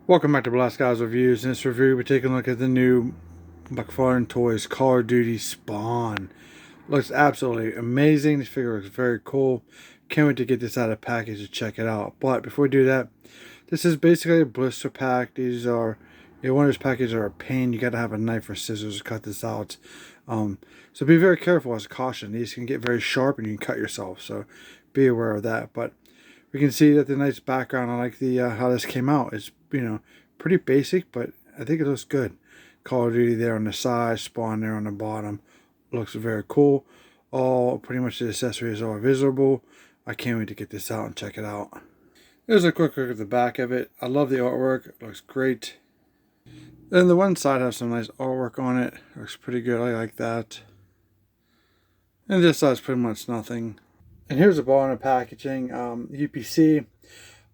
Welcome back to Blast Guys Reviews. In this review, we're taking a look at the new Mcfarlane Toys Call of Duty Spawn. Looks absolutely amazing. This figure looks very cool. Can't wait to get this out of the package and check it out. But before we do that, this is basically a blister pack. These are, one of those packages are a pain. You got to have a knife or scissors to cut this out. So be very careful as a caution. These can get very sharp and you can cut yourself. So be aware of that. But we can see that the nice background. I like the how this came out. It's pretty basic, but I think it looks good. Call of Duty there on the side, Spawn there on the bottom. Looks very cool. All pretty much the accessories are visible. I can't wait to get this out and check it out. There's a quick look at the back of it. I love the artwork. It looks great. Then the one side has some nice artwork on it. Looks pretty good. I like that. And this side's pretty much nothing. And here's the ball in the packaging. UPC.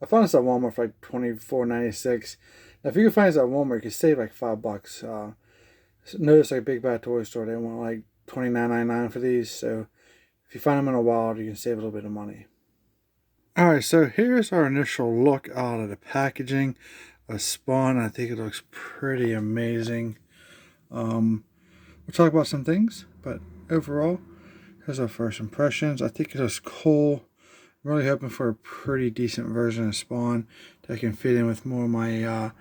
I found this at Walmart for like $24.96. Now, if you can find this at Walmart, you can save like $5. Notice like Big Bad Toy Store, they want like $29.99 for these. So if you find them in a wild, you can save a little bit of money. Alright, so here's our initial look out of the packaging of Spawn. I think it looks pretty amazing. We'll talk about some things, but overall, here's our first impressions. I think it looks cool. I'm really hoping for a pretty decent version of Spawn that can fit in with more of my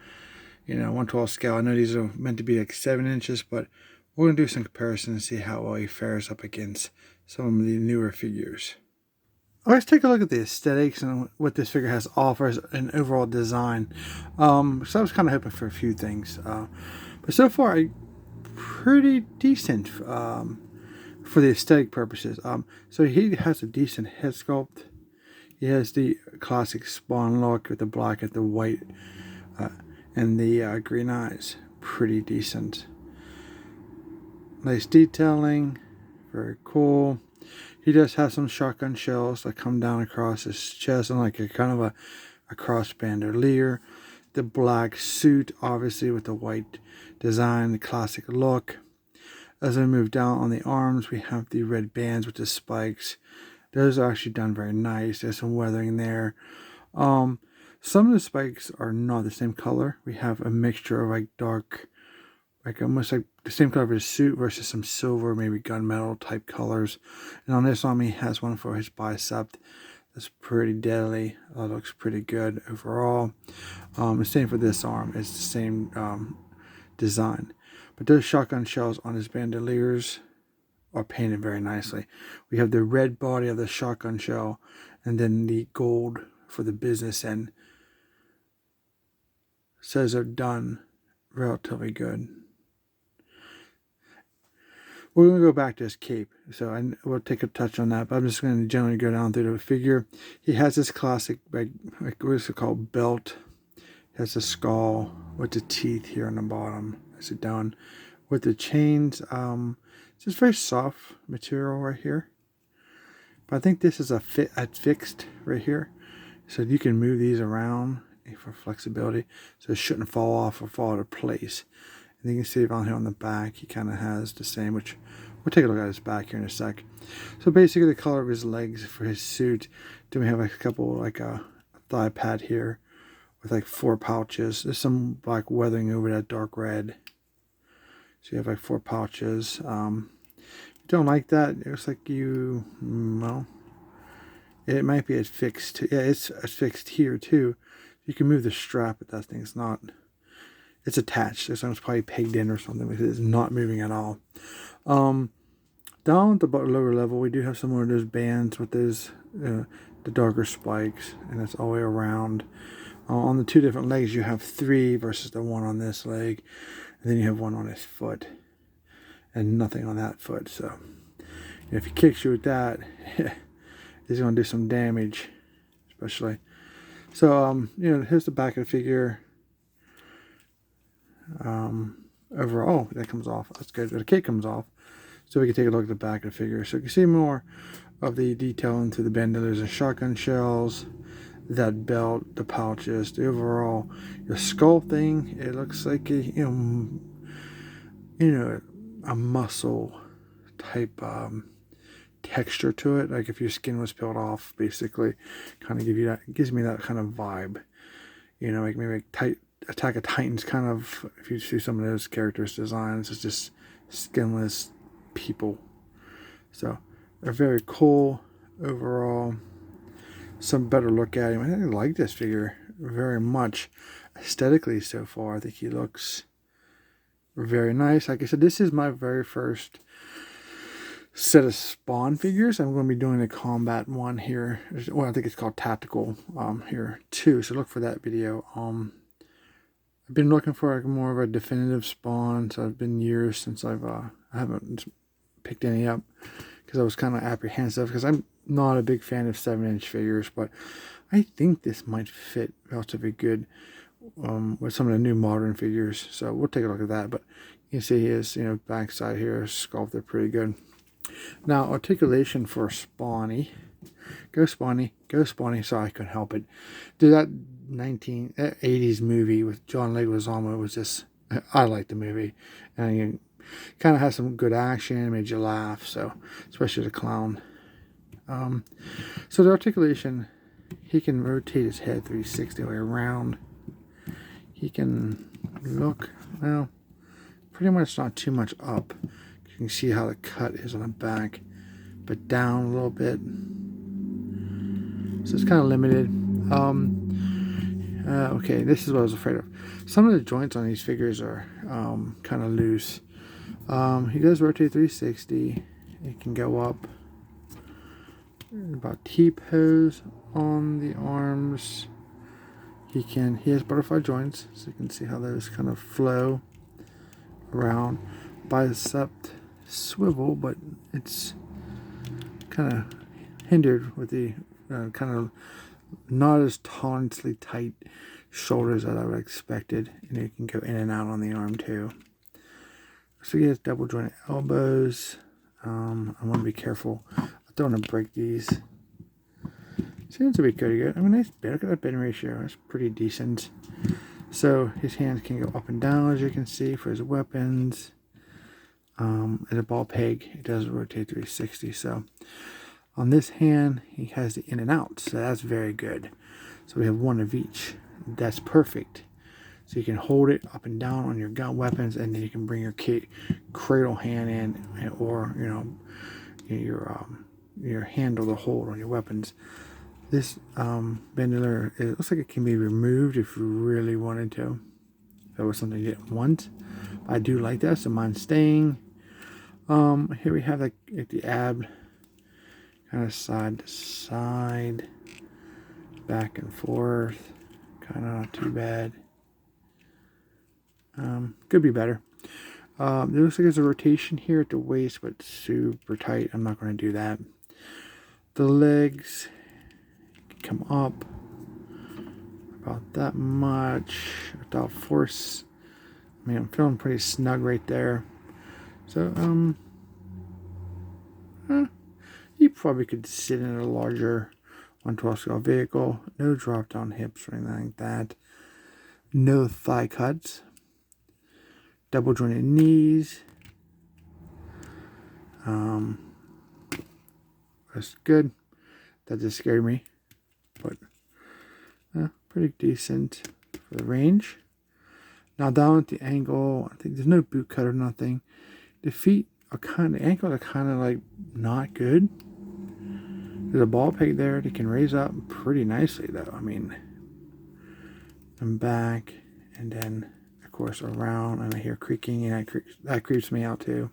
1/12 scale. I know these are meant to be like 7 inches, but we're going to do some comparison and see how well he fares up against some of the newer figures. Let's take a look at the aesthetics and what this figure has to offer as an overall design. So I was kind of hoping for a few things. But so far, pretty decent for the aesthetic purposes. So he has a decent head sculpt. He has the classic Spawn look with the black and the white and the green eyes. Pretty decent. Nice detailing. Very cool. He does have some shotgun shells that come down across his chest and like a kind of a cross bandolier. The black suit, obviously, with the white design, the classic look. As we move down on the arms, we have the red bands with the spikes. Those are actually done very nice. There's some weathering there. Some of the spikes are not the same color. We have a mixture of like dark, like almost like the same color of his suit versus some silver, maybe gunmetal type colors. And on this arm, he has one for his bicep. That's pretty deadly. Looks pretty good overall. The same for this arm. It's the same design. But those shotgun shells on his bandoliers are painted very nicely. We have the red body of the shotgun shell and then the gold for the business end. Says they're done relatively good. We're going to go back to his cape, so we'll take a touch on that, but I'm just going to generally go down through the figure. He has this classic, like what is it called, belt. He has a skull with the teeth here on the bottom. That's it down. With the chains, it's just very soft material right here. But I think this is a fixed right here. So you can move these around for flexibility. So it shouldn't fall off or fall out of place. And you can see down here on the back, he kind of has the same, which we'll take a look at his back here in a sec. So basically the color of his legs for his suit. Then we have like a couple, like a thigh pad here with like 4 pouches. There's some black weathering over that dark red. So you have like 4 pouches. If you don't like that, it looks like well, it might be fixed. Yeah, it's fixed here too. You can move the strap, but that thing's not. It's attached. This one's probably pegged in or something because it's not moving at all. Down at the lower level, we do have some more of those bands with those the darker spikes, and that's all the way around. On the 2 different legs, you have 3 versus the 1 on this leg, and then you have 1 on his foot, and nothing on that foot. So if he kicks you with that, he's going to do some damage, especially. So here's the back of the figure. Overall, that comes off. That's good. The cape comes off, so we can take a look at the back of the figure. So you can see more of the detail into the bandoliers and shotgun shells, that belt, the pouches, the overall, the skull thing. It looks like a a muscle type texture to it, like if your skin was peeled off, basically. Kind of gives me that kind of vibe, like maybe like tight Attack of Titans kind of, if you see some of those characters' designs, it's just skinless people. So they're very cool overall. Some better look at him. I like this figure very much aesthetically so far. I think he looks very nice. Like I said, this is my very first set of Spawn figures. I'm going to be doing a combat one here. Well, I think it's called Tactical here too. So look for that video. I've been looking for like more of a definitive Spawn. So it's been years since I haven't picked any up because I was kind of apprehensive because I'm not a big fan of 7-inch figures, but I think this might fit relatively good with some of the new modern figures. So we'll take a look at that. But you can see his backside here is sculpted pretty good. Now, articulation for Spawny. Go Spawny, go Spawny. Sorry, I couldn't help it. Dude, that 1980s movie with John Leguizamo was just, I like the movie. And you kind of has some good action, made you laugh. So, especially the clown. So the articulation, he can rotate his head 360 way around. He can look, well, pretty much not too much up. You can see how the cut is on the back, but down a little bit. So it's kind of limited. Okay, this is what I was afraid of. Some of the joints on these figures are kind of loose. He does rotate 360. It can go up about T-pose on the arms. He has butterfly joints, so you can see how those kind of flow around. Bicep swivel, but it's kind of hindered with the kind of not as tonsely tight shoulders that I would have expected, and you can go in and out on the arm too. So he has double jointed elbows. I want to be careful. I don't want to break these. Seems to be pretty good. I mean, nice. Look at that bend ratio. That's pretty decent. So his hands can go up and down, as you can see, for his weapons. And a ball peg, it does rotate 360. So on this hand, he has the in and out. So that's very good. So we have one of each. That's perfect. So you can hold it up and down on your gun weapons, and then you can bring your cradle hand in, or your handle to hold on your weapons. This bandolier, it looks like it can be removed if you really wanted to. If that was something you didn't want. I do like that, so mine's staying. Here we have like the ab, kind of side to side, back and forth, kind of not too bad. Could be better. There looks like there's a rotation here at the waist, but super tight. I'm not going to do that. The legs can come up about that much without force. I mean, I'm feeling pretty snug right there. So, you probably could sit in a larger 112 scale vehicle. No drop down hips or anything like that. No thigh cuts. Double jointed knees. That's good. That just scared me, but pretty decent for the range. Now down at the ankle, I think there's no boot cut or nothing. The feet are the ankles are kind of like not good. There's a ball peg there that can raise up pretty nicely though. I mean, and back, and then of course around, and I hear creaking, and that creeps me out too.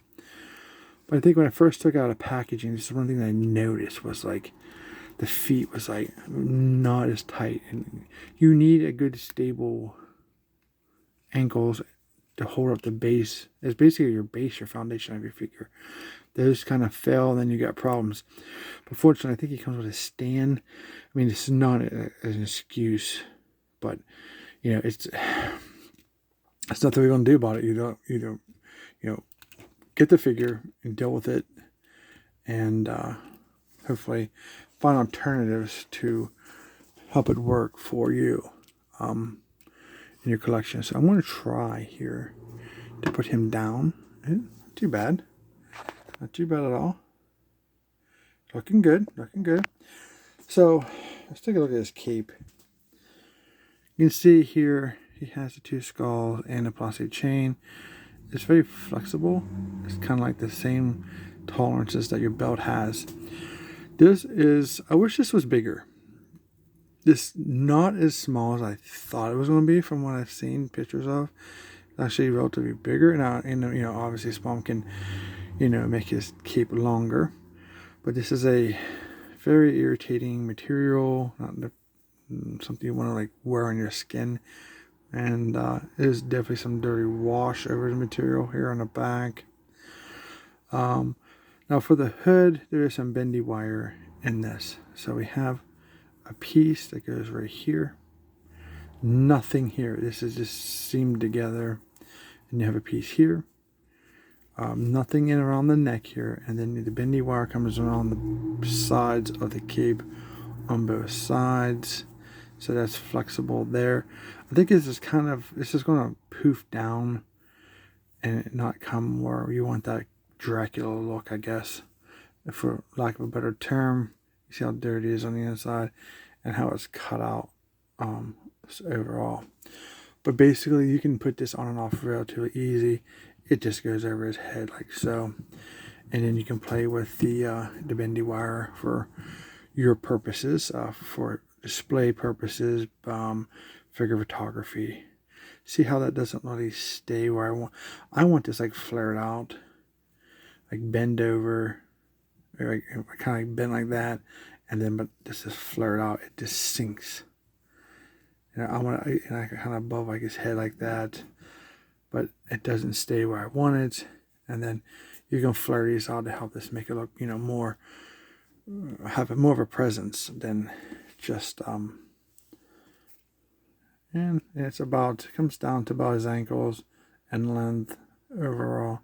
But I think when I first took out a packaging, this is one thing that I noticed was like the feet was like not as tight, and you need a good stable ankles to hold up the base. It's basically your base, your foundation of your figure. Those kind of fail, then you got problems. But fortunately, I think he comes with a stand. I mean, this is not an excuse, but it's nothing we're gonna do about it. You don't get the figure and deal with it, and hopefully find alternatives to help it work for you in your collection. So I'm going to try here to put him down. Not too bad. Not too bad at all. Looking good. Looking good. So let's take a look at his cape. You can see here he has the 2 skulls and a plastic chain. It's very flexible. It's kind of like the same tolerances that your belt has. This is, I wish this was bigger. This not as small as I thought it was going to be from what I've seen pictures of. It's actually relatively bigger. Now, you know, obviously Spawn can, you know, make his cape longer. But this is a very irritating material, not something you want to like wear on your skin. And there's definitely some dirty wash over the material here on the back. Now for the hood, there is some bendy wire in this. So we have a piece that goes right here. Nothing here. This is just seamed together. And you have a piece here. Nothing in around the neck here. And then the bendy wire comes around the sides of the cape on both sides. So that's flexible there. I think this is kind of, this is going to poof down and not come where you want that Dracula look, I guess, for lack of a better term. You see how dirty it is on the inside and how it's cut out overall. But basically you can put this on and off relatively easy. It just goes over his head like so. And then you can play with the bendy wire for your purposes, for display purposes, figure photography. See how that doesn't really stay where I want. I want this like flared out, like bend over, or like, kind of like bend like that, and then but this is flared out. It just sinks. You know, I kind of above like his head like that, but it doesn't stay where I want it. And then you can flare these out to help this make it look, you know, more, have more of a presence than just and it's about, it comes down to about his ankles and length overall.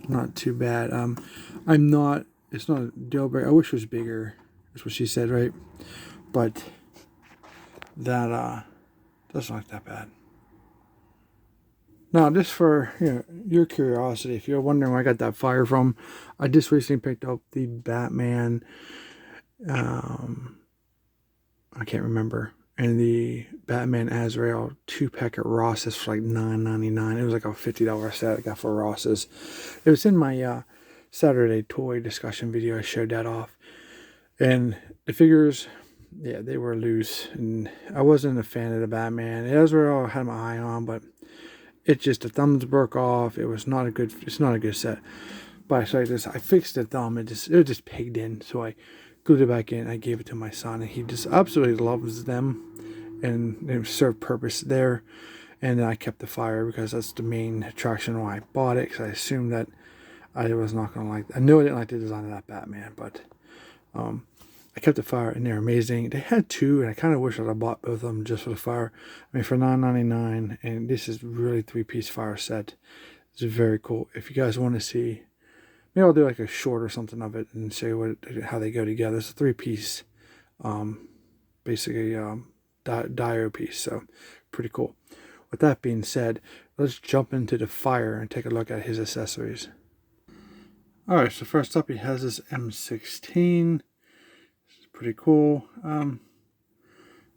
Not too bad. I'm not, it's not a deal breaker. I wish it was bigger. That's what she said, right? But that doesn't look that bad. Now, just for, you know, your curiosity, if you're wondering where I got that fire from, I just recently picked up the Batman, I can't remember, and the Batman Azrael 2-pack at Ross's for like $9.99. It was like a $50 set I got for Ross's. It was in my Saturday toy discussion video. I showed that off. And the figures, yeah, they were loose. And I wasn't a fan of the Batman. Azrael I had my eye on, but it just, the thumbs broke off. It was not a good, it's not a good set. But I fixed the thumb. It was just pegged in. So I glued it back in. I gave it to my son, and he just absolutely loves them, and they serve purpose there. And then I kept the fire because that's the main attraction why I bought it, because I assumed that I was not going to like, I knew I didn't like the design of that Batman, but I kept the fire, and they're amazing. They had 2, and I kind of wish I'd have bought both of them just for the fire. I mean, for $9.99, and this is really 3-piece fire set. It's very cool. If you guys want to see, maybe I'll do like a short or something of it and show you how they go together. It's a 3-piece, basically dio piece, so pretty cool. With that being said, let's jump into the fire and take a look at his accessories. Alright, so first up he has this M16. It's pretty cool.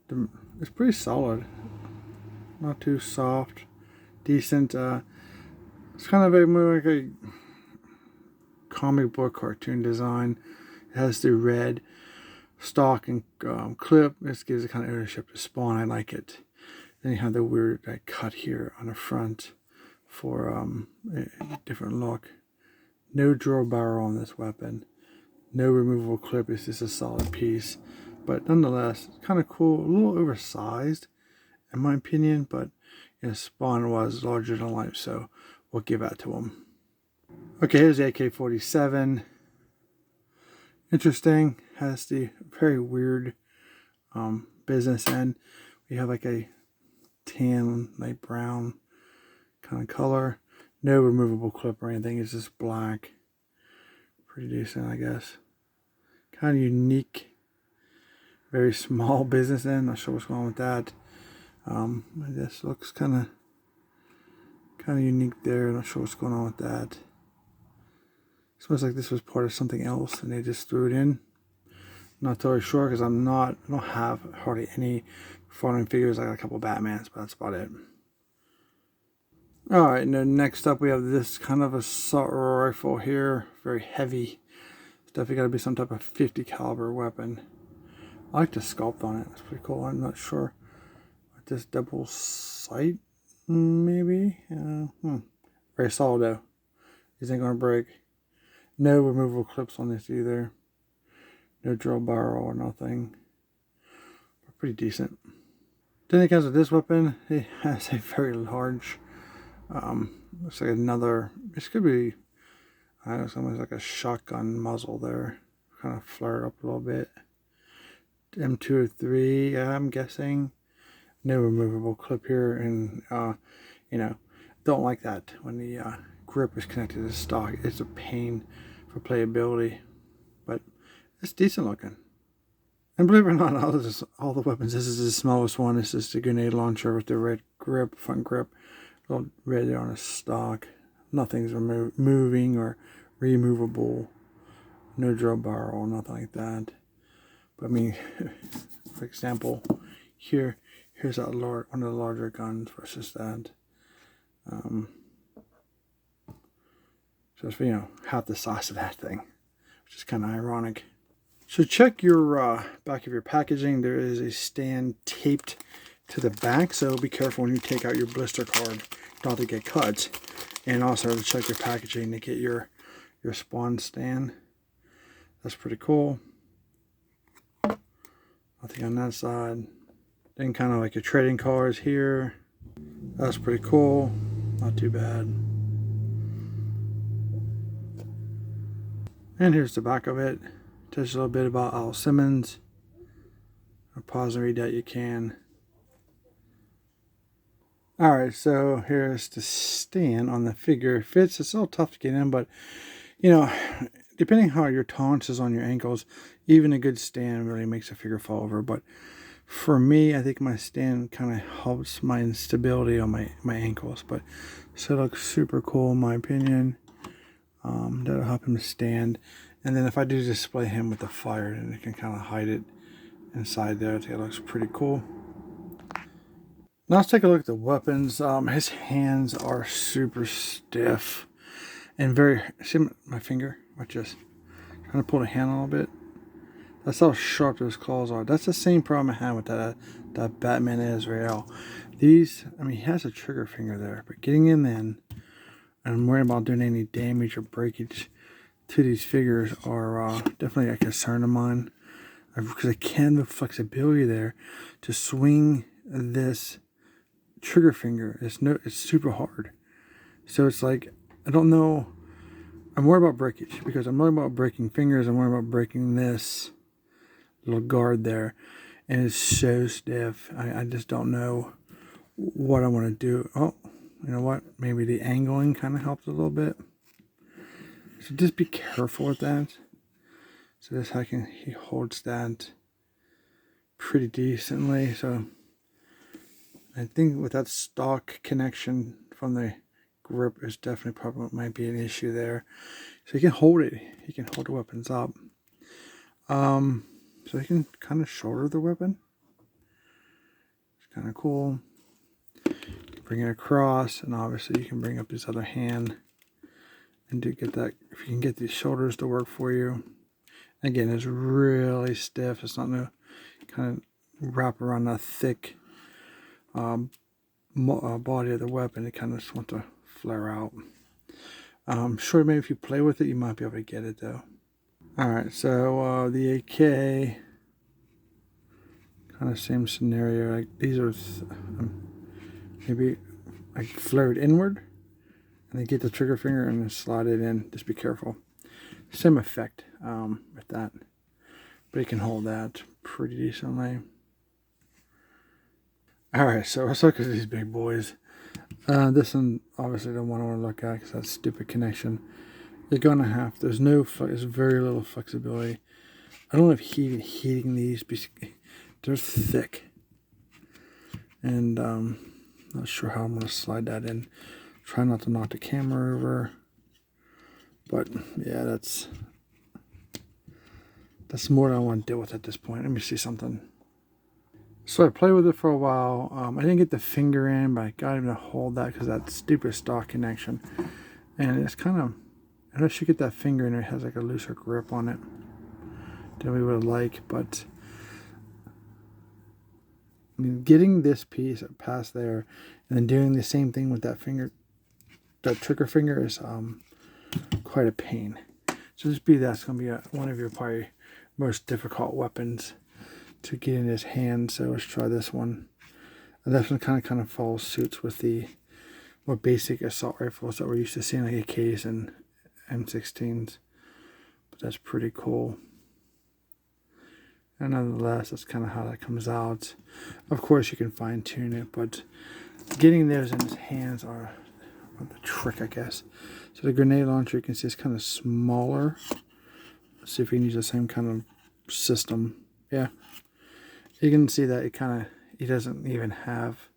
It's pretty solid. Not too soft. Decent. It's kind of more like a comic book cartoon design. It has the red stock and clip. This gives it kind of ownership to Spawn. I like it. Then you have the weird cut here on the front for a different look. No drill barrel on this weapon. No removable clip. It's just a solid piece. But nonetheless, it's kind of cool. A little oversized, in my opinion. But you know, Spawn was larger than life, so we'll give that to him. Okay, here's the AK-47. Interesting. Has the very weird business end. We have like a tan, light brown kind of color. No removable clip or anything. It's just black. Pretty decent, I guess. Kind of unique. Very small business end. Not sure what's going on with that. This looks kind of unique there. Not sure what's going on with that. Smells like this was part of something else and they just threw it in. Not totally sure because I don't have hardly any Mcfarlane figures. I got a couple Batmans, but that's about it. Alright, now next up we have this kind of assault rifle here. Very heavy. It's definitely got to be some type of 50 caliber weapon. I like the sculpt on it. It's pretty cool. I'm not sure. This double sight, maybe? Very solid though. These ain't gonna break. No removable clips on this either. No drill barrel or nothing. But pretty decent. Then it comes with this weapon. It has a very large, looks like another, this could be, I don't know, something like a shotgun muzzle there. Kind of flared up a little bit. M203, I'm guessing. No removable clip here, and you know, don't like that when the grip is connected to the stock. It's a pain for playability, but it's decent looking. And believe it or not, all the weapons, this is the smallest one. This is the grenade launcher with the red grip, front grip, little red there on the stock. Nothing's moving or removable. No drill barrel, nothing like that. But I mean, for example, here's that one of the larger guns versus that. So it's, half the size of that thing, which is kind of ironic. So check your back of your packaging. There is a stand taped to the back, so be careful when you take out your blister card not to get cut. And also check your packaging to get your spawn stand. That's pretty cool. Nothing on that side. Then kind of like your trading cards here. That's pretty cool. Not too bad. And here's the back of it. Tells you a little bit about Al Simmons. Or pause and read that you can. Alright, so here's the stand on the figure. It fits. It's a little tough to get in, but depending how your tolerance is on your ankles, even a good stand really makes the figure fall over. But for me, I think my stand kind of helps my instability on my ankles. But so it looks super cool in my opinion. That'll help him stand. And then if I do display him with the fire, then it can kind of hide it inside there. I think it looks pretty cool. Now let's take a look at the weapons. His hands are super stiff and very, see my finger? I just trying to pull the hand a little bit. That's how sharp those claws are. That's the same problem I had with that Batman Azrael. These, I mean, he has a trigger finger there, but getting in then, and I'm worried about doing any damage or breakage to these figures are definitely a concern of mine. Because I can have the flexibility there to swing this trigger finger. It's super hard. So it's like, I don't know. I'm worried about breakage because I'm worried about breaking fingers. I'm worried about breaking this little guard there. And it's so stiff. I just don't know what I want to do. Oh, you know what? Maybe the angling kind of helps a little bit. So just be careful with that. So this how he holds that pretty decently. So I think with that stock connection from the grip is definitely probably might be an issue there. So he can hold it. He can hold the weapons up. So he can kind of shoulder the weapon. It's kind of cool. Bring it across, and obviously you can bring up this other hand and do get that. If you can get these shoulders to work for you. Again, it's really stiff. It's not going to kind of wrap around that thick body of the weapon. It kind of just wants to flare out. Sure, maybe if you play with it, you might be able to get it though. Alright, so the AK, kind of same scenario. Like these are maybe like flared inward, and then get the trigger finger and then slide it in. Just be careful. Same effect with that, but you can hold that pretty decently. Alright, so let's look at these big boys. This one obviously the one I want to look at because that's stupid connection. You're gonna have, there's very little flexibility. I don't know if heating these, they're thick, and not sure how I'm gonna slide that in. Try not to knock the camera over, but yeah, that's more than I want to deal with at this point. Let me see something. So I played with it for a while. I didn't get the finger in, but I got him to hold that because that stupid stock connection. And it's kind of, unless you get that finger in there, it has like a looser grip on it than we would like. But I mean, getting this piece past there and then doing the same thing with that finger, that trigger finger, is quite a pain. So that's going to be one of your probably most difficult weapons to get in his hand. So let's try this one. And this one kind of follows suits with the more basic assault rifles that we're used to seeing, like AKs and M16s. But that's pretty cool. And nonetheless, that's kind of how that comes out. Of course, you can fine tune it, but getting those in his hands are the trick, I guess. So the grenade launcher, you can see it's kind of smaller. Let's see if we can use the same kind of system. Yeah, you can see that he doesn't even have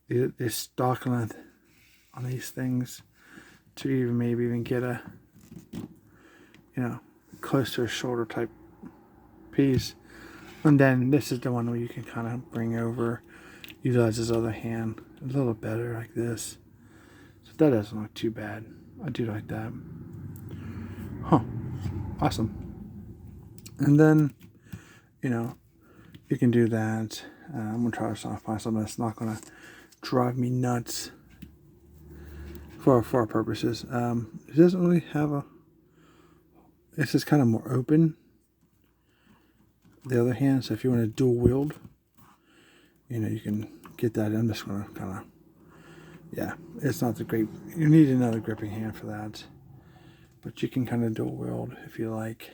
the stock length on these things to maybe even get a, close to a shoulder type piece. And then this is the one where you can kind of bring over, utilize his other hand a little better like this. So that doesn't look too bad. I do like that. Huh. Awesome. And then, you can do that. I'm going to try to find something that's not going to drive me nuts for our purposes. It doesn't really have a... This is kind of more open. The other hand, so if you want to dual wield, you can get that. I'm just going to kind of... Yeah, it's not the great... You need another gripping hand for that. But you can kind of dual wield if you like.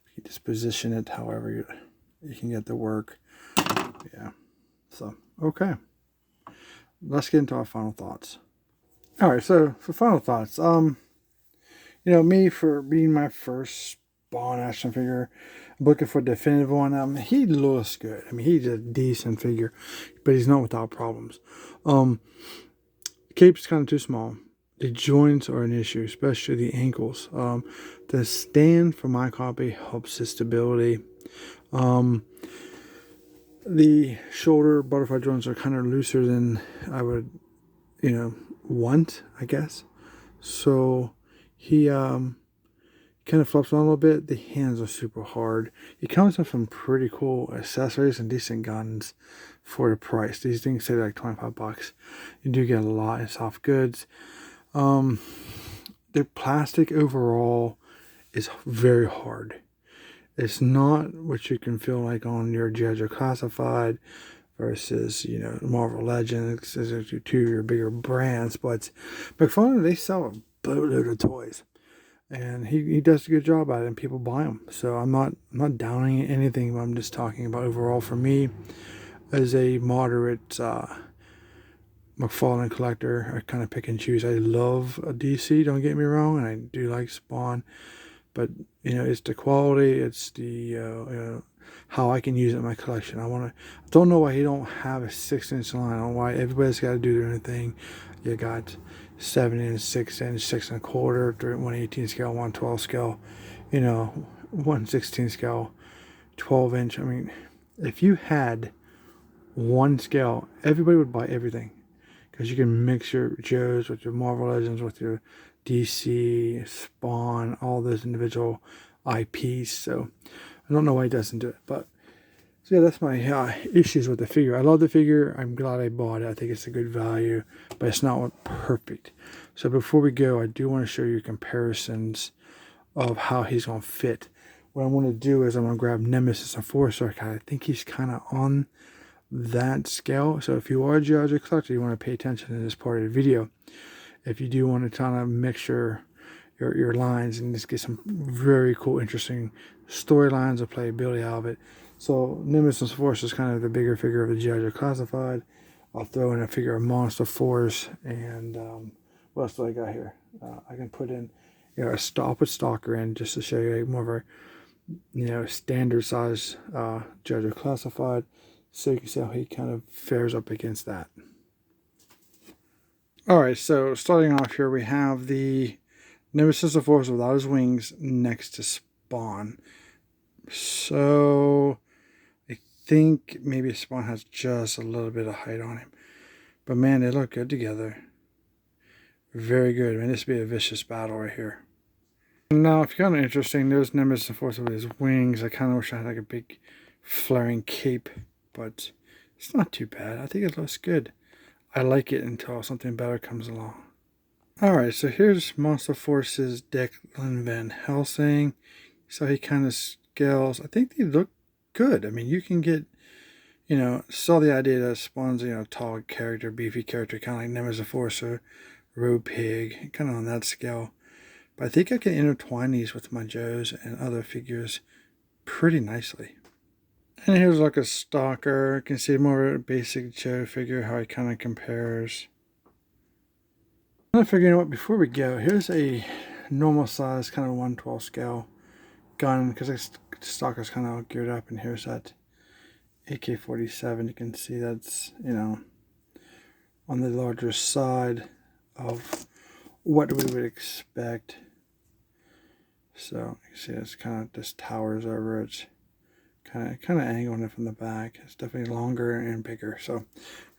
You can just position it however you can get the work. Yeah. So, okay. Let's get into our final thoughts. Alright, so for final thoughts, me, for being my first Spawn action figure, I'm looking for a definitive one. He looks good. I mean, he's a decent figure, but he's not without problems. Cape's kind of too small. The joints are an issue, especially the ankles. The stand for my copy helps his stability. The shoulder butterfly joints are kind of looser than I would, want, I guess. So he kind of flops on a little bit. The hands are super hard. He comes with some pretty cool accessories and decent guns for the price. These things say like $25. You do get a lot in soft goods. The plastic overall is very hard. It's not what you can feel like on your G.I. Joe Classified versus, Marvel Legends, two of your bigger brands. But Mcfarlane, they sell a boatload of toys. And he does a good job at it, and people buy them. So I'm not downing anything, but I'm just talking about overall for me as a moderate Mcfarlane collector. I kind of pick and choose. I love a DC, don't get me wrong, and I do like Spawn. But, it's the quality, it's the, how I can use it in my collection. I don't know why he don't have a 6-inch line. I don't know why everybody's got to do their own thing. You got 7-inch, 6-inch, 6 1/4, 1/18 scale, 1/12 scale, 1/16 scale, 12-inch. I mean, if you had one scale, everybody would buy everything. Because you can mix your Joes with your Marvel Legends, with your DC, Spawn, all those individual IPs. So I don't know why he doesn't do it. But so yeah, that's my issues with the figure. I love the figure. I'm glad I bought it. I think it's a good value, but it's not perfect. So before we go, I do want to show you comparisons of how he's going to fit. What I'm going to do is I'm going to grab Nemesis and Enforcer. I think he's kind of on that scale. So if you are a G.I. Joe collector, you want to pay attention to this part of the video. If you do want to kind of mix your lines and just get some very cool, interesting storylines of playability out of it. So Nemesis Force is kind of the bigger figure of the G.I. Joe Classified. I'll throw in a figure of Monster Force, and what else do I got here? I can put in a Stalker in just to show you more of a standard size G.I. Joe Classified, so you can see how he kind of fares up against that. Alright, so starting off here, we have the Nemesis of Force without his wings next to Spawn. So I think maybe Spawn has just a little bit of height on him. But man, they look good together. Very good. Man, this would be a vicious battle right here. Now, if you're kind of interesting, there's Nemesis Force with his wings. I kind of wish I had like a big flaring cape, but it's not too bad. I think it looks good. I like it until something better comes along. Alright, so here's Monster Force's Declan Van Helsing. So he kind of scales. I think they look good. I mean, you can get, saw the idea that Spawn's, tall character, beefy character, kind of like Nemesis Force or Road Pig, kind of on that scale. But I think I can intertwine these with my Joes and other figures pretty nicely. And here's like a stalker. You can see more of a basic Joe figure, how he kind of compares. I figured, what, before we go, here's a normal size, kind of 1/12 scale gun, because the stalker's kind of geared up, and here's that AK-47. You can see that's, on the larger side of what we would expect. So you see it's kind of just towers over it. Kind of angling it from the back. It's definitely longer and bigger. So a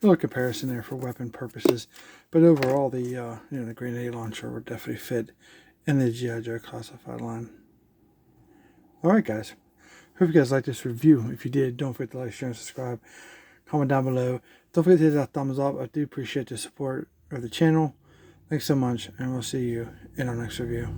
little comparison there for weapon purposes. But overall, the the grenade launcher would definitely fit in the G.I. Joe classified line. Alright guys, hope you guys liked this review. If you did, don't forget to like, share, and subscribe. Comment down below. Don't forget to hit that thumbs up. I do appreciate the support of the channel. Thanks so much, and we'll see you in our next review.